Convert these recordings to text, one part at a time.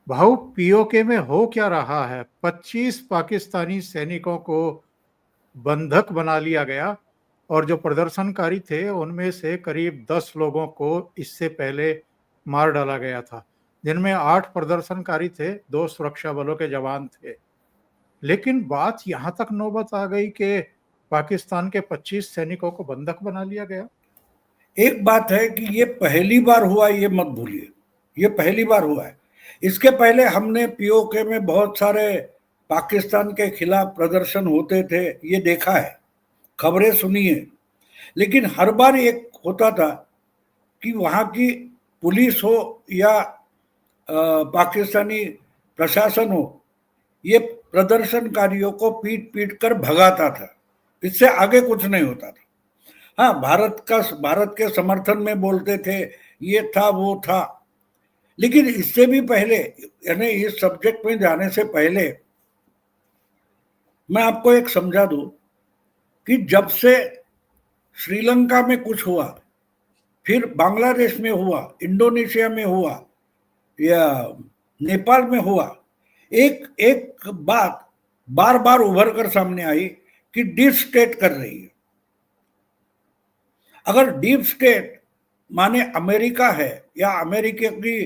भाऊ, पीओके में हो क्या रहा है? 25 पाकिस्तानी सैनिकों को बंधक बना लिया गया और जो प्रदर्शनकारी थे उनमें से करीब 10 लोगों को इससे पहले मार डाला गया था, जिनमें 8 प्रदर्शनकारी थे, 2 सुरक्षा बलों के जवान थे। लेकिन बात यहाँ तक नौबत आ गई कि पाकिस्तान के 25 सैनिकों को बंधक बना लिया गया। एक बात है कि ये पहली बार हुआ, ये मत भूलिए, ये पहली बार हुआ है। इसके पहले हमने पीओके में बहुत सारे पाकिस्तान के खिलाफ प्रदर्शन होते थे, ये देखा है, खबरें सुनी है। लेकिन हर बार एक होता था कि वहाँ की पुलिस हो या पाकिस्तानी प्रशासन हो, ये प्रदर्शनकारियों को पीट पीट कर भगाता था, इससे आगे कुछ नहीं होता था। हाँ, भारत के समर्थन में बोलते थे, ये था वो था। लेकिन इससे भी पहले, यानी इस सब्जेक्ट में जाने से पहले मैं आपको एक समझा दूं कि जब से श्रीलंका में कुछ हुआ, फिर बांग्लादेश में हुआ, इंडोनेशिया में हुआ या नेपाल में हुआ, एक एक बात बार बार उभर कर सामने आई कि डीप स्टेट कर रही है। अगर डीप स्टेट माने अमेरिका है या अमेरिका की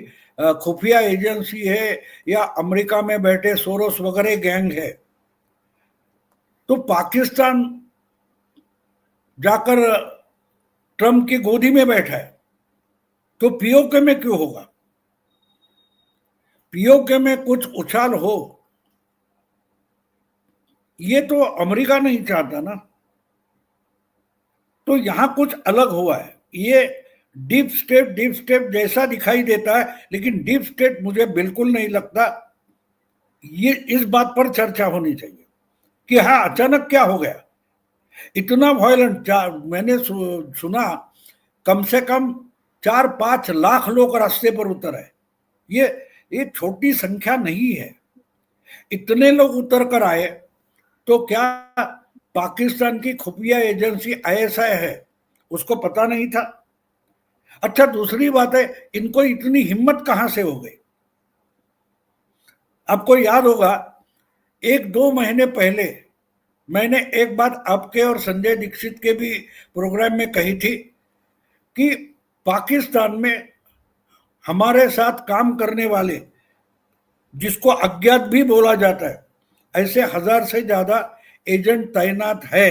खुफिया एजेंसी है या अमेरिका में बैठे सोरोस वगैरह गैंग है, तो पाकिस्तान जाकर ट्रंप की गोदी में बैठा है, तो पीओके में क्यों होगा? पीओके में कुछ उछाल हो, ये तो अमेरिका नहीं चाहता ना। तो यहां कुछ अलग हुआ है। ये डीप स्टेट जैसा दिखाई देता है, लेकिन डीप स्टेट मुझे बिल्कुल नहीं लगता। ये इस बात पर चर्चा होनी चाहिए कि हाँ, अचानक क्या हो गया, इतना वायलेंट। मैंने सुना कम से कम 4-5 लाख लोग रास्ते पर उतर आए। ये छोटी संख्या नहीं है। इतने लोग उतर कर आए तो क्या पाकिस्तान की खुफिया एजेंसी आईएसआई है उसको पता नहीं था? अच्छा, दूसरी बात है, इनको इतनी हिम्मत कहां से हो गई? आपको याद होगा 1-2 महीने पहले मैंने एक बात आपके और संजय दीक्षित के भी प्रोग्राम में कही थी कि पाकिस्तान में हमारे साथ काम करने वाले, जिसको अज्ञात भी बोला जाता है, ऐसे 1000 से ज्यादा एजेंट तैनात है।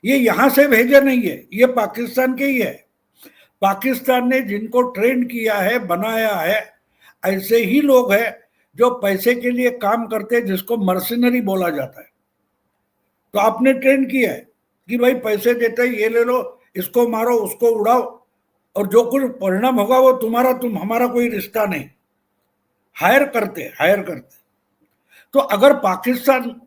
ये यहां से भेजे नहीं है, ये पाकिस्तान के ही है। पाकिस्तान ने जिनको ट्रेन किया है, बनाया है, ऐसे ही लोग हैं जो पैसे के लिए काम करते हैं, जिसको मर्सिनरी बोला जाता है। तो आपने ट्रेन किया है कि भाई पैसे देते ये ले लो, इसको मारो, उसको उड़ाओ, और जो कुछ परिणाम होगा वो तुम्हारा, तुम हमारा कोई रिश्ता नहीं। हायर करते। तो अगर पाकिस्तान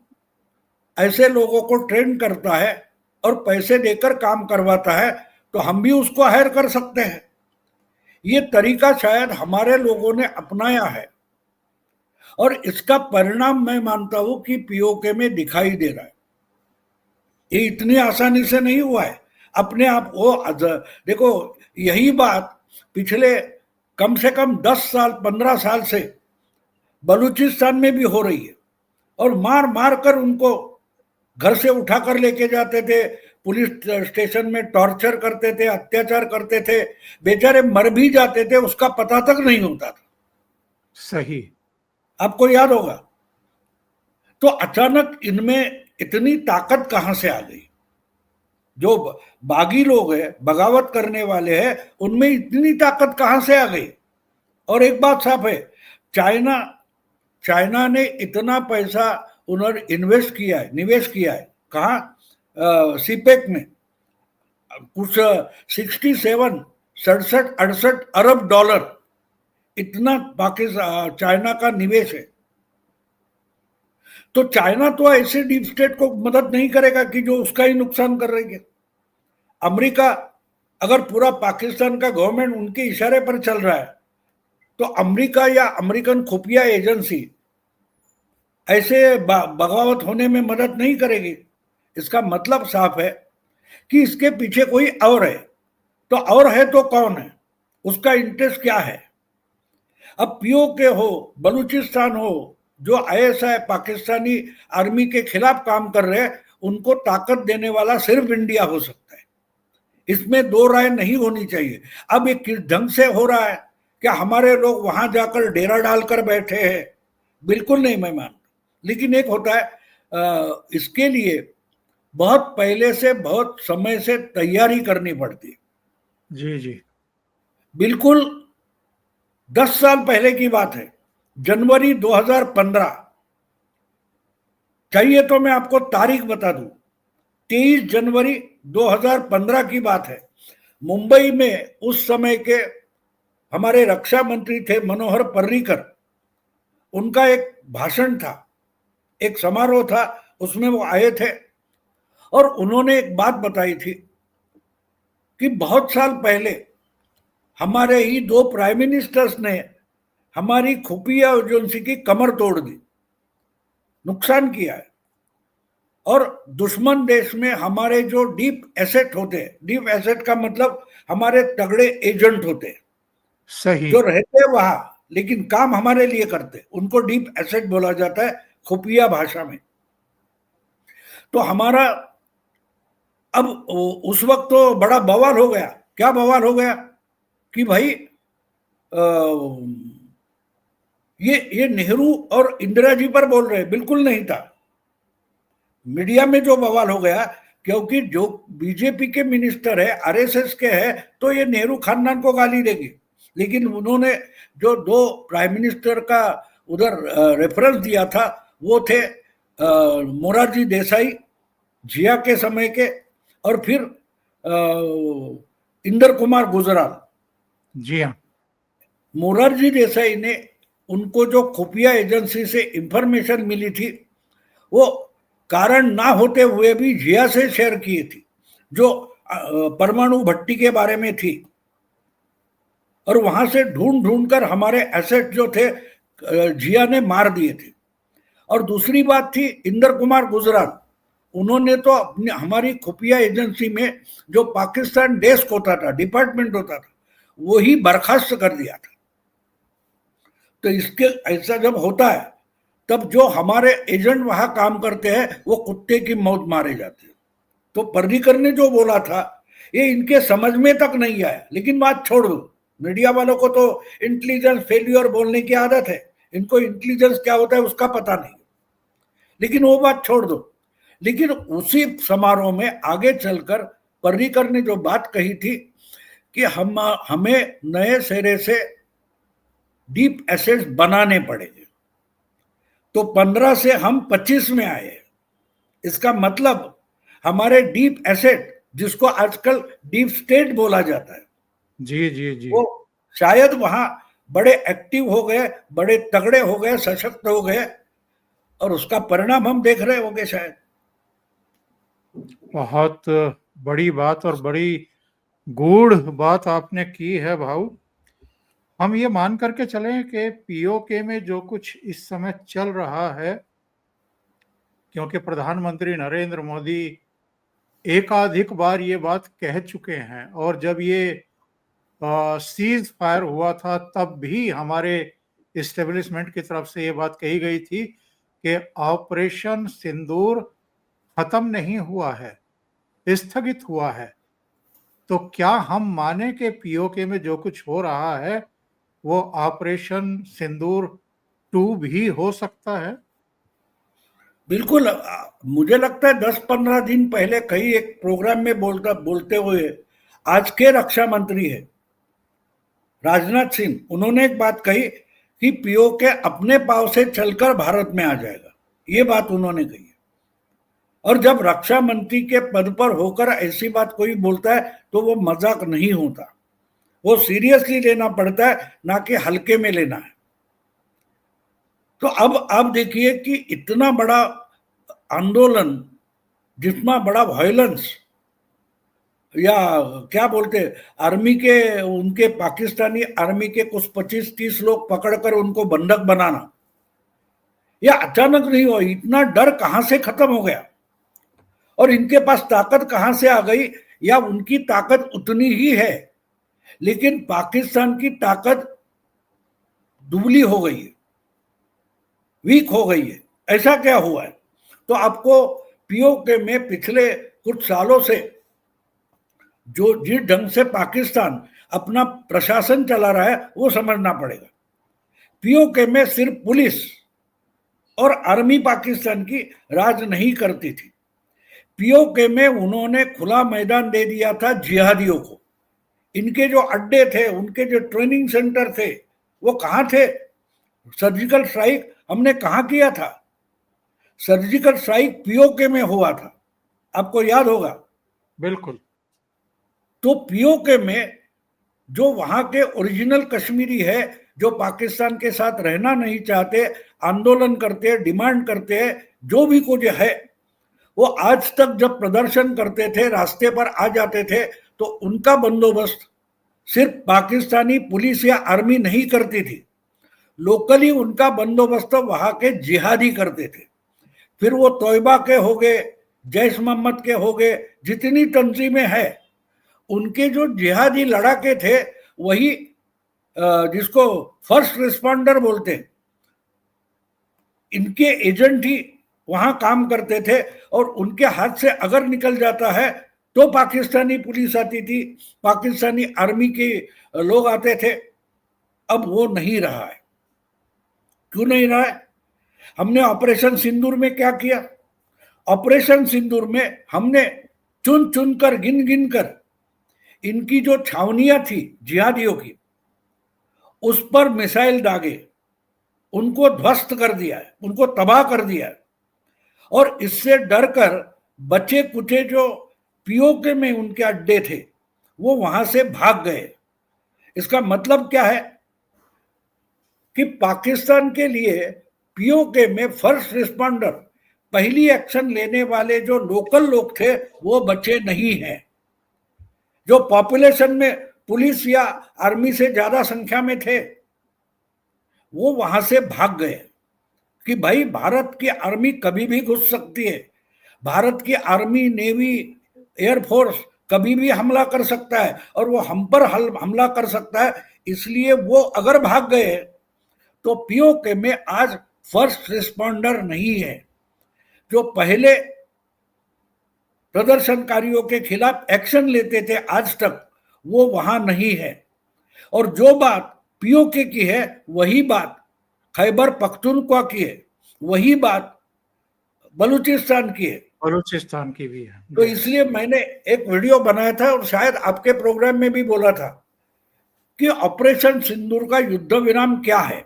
ऐसे लोगों को ट्रेन करता है और पैसे देकर काम करवाता है, तो हम भी उसको हायर कर सकते हैं। ये तरीका शायद हमारे लोगों ने अपनाया है, और इसका परिणाम मैं मानता हूं कि पीओके में दिखाई दे रहा है। ये इतनी आसानी से नहीं हुआ है अपने आप। वो देखो, यही बात पिछले कम से कम 10 साल 15 साल से बलूचिस्तान में भी हो रही है, और मार मार कर उनको घर से उठा कर लेके जाते थे, पुलिस स्टेशन में टॉर्चर करते थे, अत्याचार करते थे, बेचारे मर भी जाते थे, उसका पता तक नहीं होता था। सही। आपको याद होगा। तो अचानक इनमें इतनी ताकत कहां से आ गई? जो बागी लोग हैं, बगावत करने वाले हैं, उनमें इतनी ताकत कहां से आ गई? और एक बात साफ है, चाइना चाइना ने इतना पैसा उन्होंने निवेश किया है। कहाँ? सीपेक में कुछ 67 67-68 अरब डॉलर, इतना पाकिस्तान चाइना का निवेश है। तो चाइना तो ऐसे डीप स्टेट को मदद नहीं करेगा कि जो उसका ही नुकसान कर रही है। अमेरिका, अगर पूरा पाकिस्तान का गवर्नमेंट उनके इशारे पर चल रहा है, तो अमेरिका या अमेरिकन खुफिया एजेंसी ऐसे बगावत होने में मदद नहीं करेगी। इसका मतलब साफ है कि इसके पीछे कोई और है। तो और है तो कौन है? उसका इंटरेस्ट क्या है? अब पीओके हो, बलूचिस्तान हो, जो आईएसआई पाकिस्तानी आर्मी के खिलाफ काम कर रहे हैं, उनको ताकत देने वाला सिर्फ इंडिया हो सकता है। इसमें दो राय नहीं होनी चाहिए। अब ये किस ढंग से हो रहा है, क्या हमारे लोग वहां जाकर डेरा डालकर बैठे हैं? बिल्कुल नहीं, मैं मानता। लेकिन एक होता है, इसके लिए बहुत पहले से, बहुत समय से तैयारी करनी पड़ती है। जी जी। बिल्कुल 10 साल पहले की बात है, जनवरी 2015, चाहिए तो मैं आपको तारीख बता दूं, 23 जनवरी 2015 की बात है। मुंबई में उस समय के हमारे रक्षा मंत्री थे मनोहर पर्रिकर, उनका एक भाषण था, एक समारोह था, उसमें वो आए थे और उन्होंने एक बात बताई थी कि बहुत साल पहले हमारे ही दो प्राइम मिनिस्टर्स ने हमारी खुफिया एजेंसी की कमर तोड़ दी, नुकसान किया है। और दुश्मन देश में हमारे जो डीप एसेट होते हैं, डीप एसेट का मतलब हमारे तगड़े एजेंट होते हैं, सही। जो रहते हैं वहां लेकिन काम हमारे लिए करते, उनको डीप एसेट बोला जाता है खुफिया भाषा में। तो हमारा अब उस वक्त तो बड़ा बवाल हो गया। क्या बवाल हो गया कि भाई ये नेहरू और इंदिरा जी पर बोल रहे हैं। बिल्कुल नहीं था। मीडिया में जो बवाल हो गया, क्योंकि जो बीजेपी के मिनिस्टर है, आरएसएस के है, तो ये नेहरू खानदान को गाली देगी। लेकिन उन्होंने जो दो प्राइम मिनिस्टर का उधर रेफरेंस दिया था, वो थे मोरारजी देसाई जिया के समय के, और फिर इंदर कुमार गुजराल। जी हाँ। मोरारजी देसाई ने उनको जो खुफिया एजेंसी से इंफॉर्मेशन मिली थी, वो कारण ना होते हुए भी जिया से शेयर की थी, जो परमाणु भट्टी के बारे में थी। और वहां से ढूंढ ढूंढ कर हमारे एसेट जो थे जिया ने मार दिए थे। और दूसरी बात थी इंदर कुमार गुजराल, उन्होंने तो अपनी हमारी खुफिया एजेंसी में जो पाकिस्तान डेस्क होता था, डिपार्टमेंट होता था, वही बर्खास्त कर दिया था। तो इसके ऐसा जब होता है, तब जो हमारे एजेंट वहां काम करते हैं वो कुत्ते की मौत मारे जाते हैं। तो पर्रिकर ने जो बोला था, ये इनके समझ में तक नहीं आया। लेकिन बात छोड़ दो, मीडिया वालों को तो इंटेलिजेंस फेल्यूर बोलने की आदत है, इनको इंटेलिजेंस क्या होता है उसका पता नहीं। लेकिन वो बात छोड़ दो। लेकिन उसी समारोह में आगे चलकर पर्रिकर ने जो बात कही थी कि हमें नए सिरे से डीप एसेट्स बनाने पड़ेंगे। तो 15 से हम 25 में आए। इसका मतलब हमारे डीप एसेट, जिसको आजकल डीप स्टेट बोला जाता है, जी जी जी। वो शायद वहां बड़े एक्टिव हो गए, बड़े तगड़े हो गए, सशक्त हो गए, और उसका परिणाम हम देख रहे होंगे शायद। बहुत बड़ी बात और बड़ी गूढ़ बात आपने की है भाऊ। हम ये मान करके चलें कि पीओके में जो कुछ इस समय चल रहा है, क्योंकि प्रधानमंत्री नरेंद्र मोदी एकाधिक बार ये बात कह चुके हैं, और जब ये सीज फायर हुआ था तब भी हमारे इस्टेब्लिशमेंट की तरफ से ये बात कही गई थी कि ऑपरेशन सिंदूर खत्म नहीं हुआ है, स्थगित हुआ है। तो क्या हम माने कि पीओके में जो कुछ हो रहा है वो ऑपरेशन सिंदूर 2 भी हो सकता है? बिल्कुल। मुझे लगता है 10-15 दिन पहले कहीं एक प्रोग्राम में बोलते हुए आज के रक्षा मंत्री है राजनाथ सिंह, उन्होंने एक बात कही कि पीओके अपने पाव से चलकर भारत में आ जाएगा। ये बात उन्होंने कही है। और जब रक्षा मंत्री के पद पर होकर ऐसी बात कोई बोलता है तो वो मजाक नहीं होता, वो सीरियसली लेना पड़ता है, ना कि हल्के में लेना है। तो अब आप देखिए कि इतना बड़ा आंदोलन, जितना बड़ा वायलेंस, या क्या बोलते हैं, आर्मी के, उनके पाकिस्तानी आर्मी के कुछ 25-30 लोग पकड़कर उनको बंधक बनाना, यह अचानक नहीं हुआ। इतना डर कहां से खत्म हो गया और इनके पास ताकत कहां से आ गई? या उनकी ताकत उतनी ही है, लेकिन पाकिस्तान की ताकत दुबली हो गई है, वीक हो गई है। ऐसा क्या हुआ है? तो आपको पीओके में पिछले कुछ सालों से जो जिस ढंग से पाकिस्तान अपना प्रशासन चला रहा है वो समझना पड़ेगा। पीओके में सिर्फ पुलिस और आर्मी पाकिस्तान की राज नहीं करती थी। पीओके में उन्होंने खुला मैदान दे दिया था जिहादियों को। इनके जो अड्डे थे, उनके जो ट्रेनिंग सेंटर थे, वो कहाँ थे? सर्जिकल स्ट्राइक हमने कहाँ किया था? सर्जिकल स्ट्राइक पीओके में हुआ था, आपको याद होगा। बिल्कुल। तो पीओके में जो वहां के ओरिजिनल कश्मीरी है, जो पाकिस्तान के साथ रहना नहीं चाहते, आंदोलन करते हैं, डिमांड करते हैं, जो भी कुछ है, वो आज तक जब प्रदर्शन करते थे, रास्ते पर आ जाते थे, तो उनका बंदोबस्त सिर्फ पाकिस्तानी पुलिस या आर्मी नहीं करती थी, लोकली उनका बंदोबस्त वहां के जिहादी करते थे। फिर वो तोयबा के हो गए, जैश मोहम्मद के हो गए, जितनी तंजीमें हैं, उनके जो जिहादी लड़ाके थे वही जिसको फर्स्ट रिस्पॉन्डर बोलते हैं, इनके एजेंट ही वहां काम करते थे। और उनके हाथ से अगर निकल जाता है तो पाकिस्तानी पुलिस आती थी, पाकिस्तानी आर्मी के लोग आते थे। अब वो नहीं रहा है। क्यों नहीं रहा है? हमने ऑपरेशन सिंदूर में क्या किया? ऑपरेशन सिंदूर में हमने चुन चुन कर, गिन गिन कर इनकी जो छावनियां थी जिहादियों की, उस पर मिसाइल दागे, उनको ध्वस्त कर दिया है, उनको तबाह कर दिया है। और इससे डरकर बचे कुचे जो पीओके में उनके अड्डे थे, वो वहां से भाग गए। इसका मतलब क्या है कि पाकिस्तान के लिए पीओके में फर्स्ट रिस्पॉन्डर, पहली एक्शन लेने वाले जो लोकल लोग थे, वो बचे नहीं हैं। जो पॉपुलेशन में पुलिस या आर्मी से ज्यादा संख्या में थे, वो वहां से भाग गए कि भाई भारत की आर्मी कभी भी घुस सकती है, भारत की आर्मी, नेवी, एयरफोर्स कभी भी हमला कर सकता है और वो हम पर हमला कर सकता है। इसलिए वो अगर भाग गए तो पीओके में आज फर्स्ट रिस्पॉन्डर नहीं है। जो पहले प्रदर्शनकारियों के खिलाफ एक्शन लेते थे आज तक, वो वहां नहीं है। और जो बात पीओके की है वही बात खैबर पख्तूनख्वा की है, वही बात बलूचिस्तान की है, बलूचिस्तान की भी है। तो इसलिए मैंने एक वीडियो बनाया था और शायद आपके प्रोग्राम में भी बोला था कि ऑपरेशन सिंदूर का युद्ध विराम क्या है।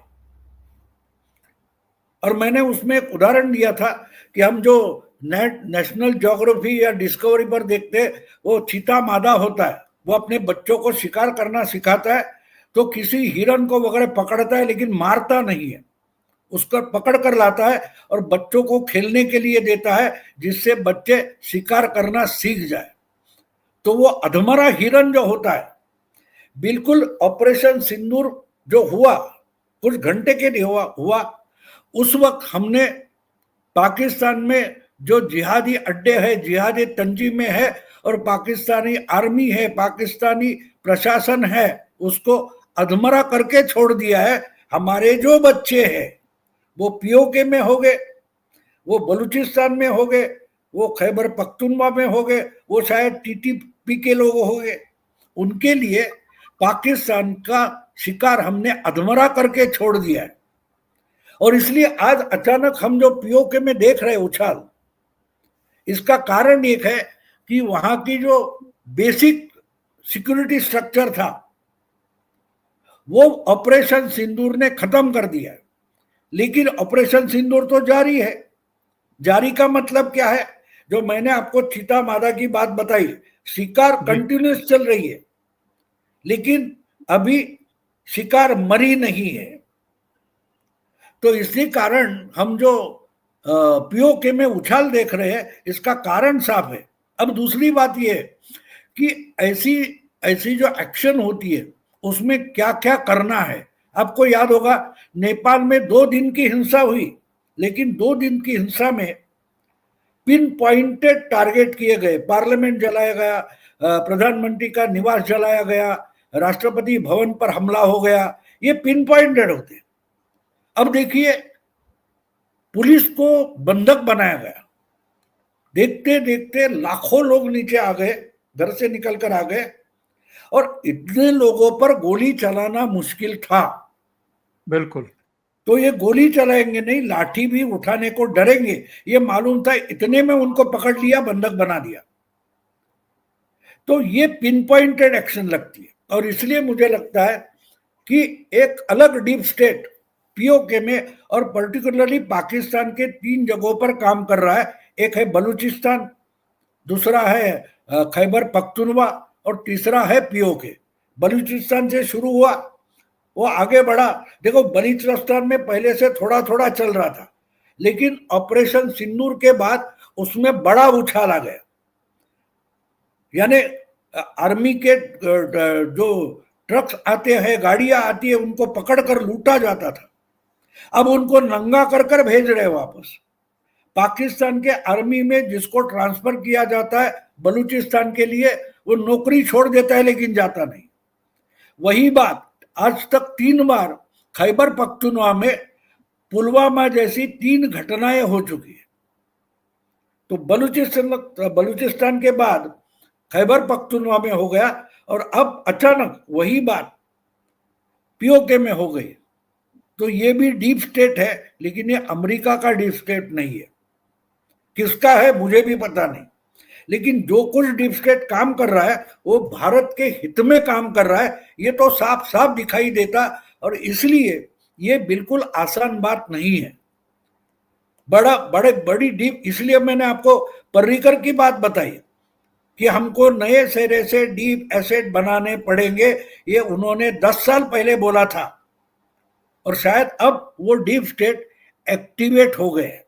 और मैंने उसमें एक उदाहरण दिया था कि हम जो नेशनल ज्योग्राफी या डिस्कवरी पर देखते, वो चीता मादा होता है, वो अपने बच्चों को शिकार करना सिखाता है, तो किसी हिरन को वगैरह पकड़ता है लेकिन मारता नहीं है, उसको पकड़ कर लाता है और बच्चों को खेलने के लिए देता है, जिससे बच्चे शिकार करना सीख जाए। तो वो अधमरा हिरन जो होता है, बिल्कुल ऑपरेशन सिंदूर जो हुआ कुछ घंटे के लिए हुआ, उस वक्त हमने पाकिस्तान में जो जिहादी अड्डे है, जिहादी तंजीमें है और पाकिस्तानी आर्मी है, पाकिस्तानी प्रशासन है, उसको अधमरा करके छोड़ दिया है। हमारे जो बच्चे हैं वो पीओके में हो गए, वो बलूचिस्तान में हो गए, वो खैबर पख्तूनख्वा में हो गए, वो शायद टीटीपी के लोग हो गए। उनके लिए पाकिस्तान का शिकार हमने अधमरा करके छोड़ दिया है। और इसलिए आज अचानक हम जो पीओके में देख रहे उछाल, इसका कारण एक है कि वहां की जो बेसिक सिक्योरिटी स्ट्रक्चर था वो ऑपरेशन सिंदूर ने खत्म कर दिया है। लेकिन ऑपरेशन सिंदूर तो जारी है। जारी का मतलब क्या है? जो मैंने आपको चीता मादा की बात बताई, शिकार कंटिन्यूस चल रही है, लेकिन अभी शिकार मरी नहीं है। तो इसी कारण हम जो पीओके में उछाल देख रहे हैं, इसका कारण साफ है। अब दूसरी बात यह है कि ऐसी जो एक्शन होती है उसमें क्या क्या करना है। आपको याद होगा नेपाल में 2 दिन की हिंसा हुई, लेकिन 2 दिन की हिंसा में पिन पॉइंटेड टारगेट किए गए, पार्लियामेंट जलाया गया, प्रधानमंत्री का निवास जलाया गया, राष्ट्रपति भवन पर हमला हो गया। ये पिन पॉइंटेड होते हैं। अब देखिए, पुलिस को बंधक बनाया गया, देखते देखते लाखों लोग नीचे आ गए, घर से निकल कर आ गए, और इतने लोगों पर गोली चलाना मुश्किल था। बिल्कुल। तो ये गोली चलाएंगे नहीं, लाठी भी उठाने को डरेंगे, ये मालूम था। इतने में उनको पकड़ लिया, बंधक बना दिया। तो ये पिन पॉइंटेड एक्शन लगती है, और इसलिए मुझे लगता है कि एक अलग डीप स्टेट पीओके में, और पर्टिकुलरली पाकिस्तान के 3 जगहों पर काम कर रहा है। एक है बलूचिस्तान, दूसरा है खैबर पख्तूनवा, और तीसरा है पीओके। बलूचिस्तान से शुरू हुआ, वो आगे बढ़ा। देखो, बलूचिस्तान में पहले से थोड़ा थोड़ा चल रहा था, लेकिन ऑपरेशन सिंदूर के बाद उसमें बड़ा उछाल आ गया। यानी आर्मी के जो ट्रक्स आते हैं, गाड़ियां आती है, उनको पकड़ कर लूटा जाता था। अब उनको नंगा कर कर भेज रहे वापस। पाकिस्तान के आर्मी में जिसको ट्रांसफर किया जाता है बलूचिस्तान के लिए, वो नौकरी छोड़ देता है लेकिन जाता नहीं। वही बात आज तक 3 बार खैबर पख्तूनवा में पुलवामा जैसी 3 घटनाएं हो चुकी है। तो बलूचिस्तान के बाद खैबर पख्तूनवा में हो गया, और अब अचानक वही बात पीओके में हो गई। तो ये भी डीप स्टेट है, लेकिन ये अमेरिका का डीप स्टेट नहीं है। किसका है मुझे भी पता नहीं, लेकिन जो कुछ डीप स्टेट काम कर रहा है वो भारत के हित में काम कर रहा है, ये तो साफ साफ दिखाई देता। और इसलिए ये बिल्कुल आसान बात नहीं है। बड़ी डीप, इसलिए मैंने आपको पर्रिकर की बात बताई कि हमको नए सिरे से डीप एसेट बनाने पड़ेंगे। ये उन्होंने 10 साल पहले बोला था, और शायद अब वो डीप स्टेट एक्टिवेट हो गए।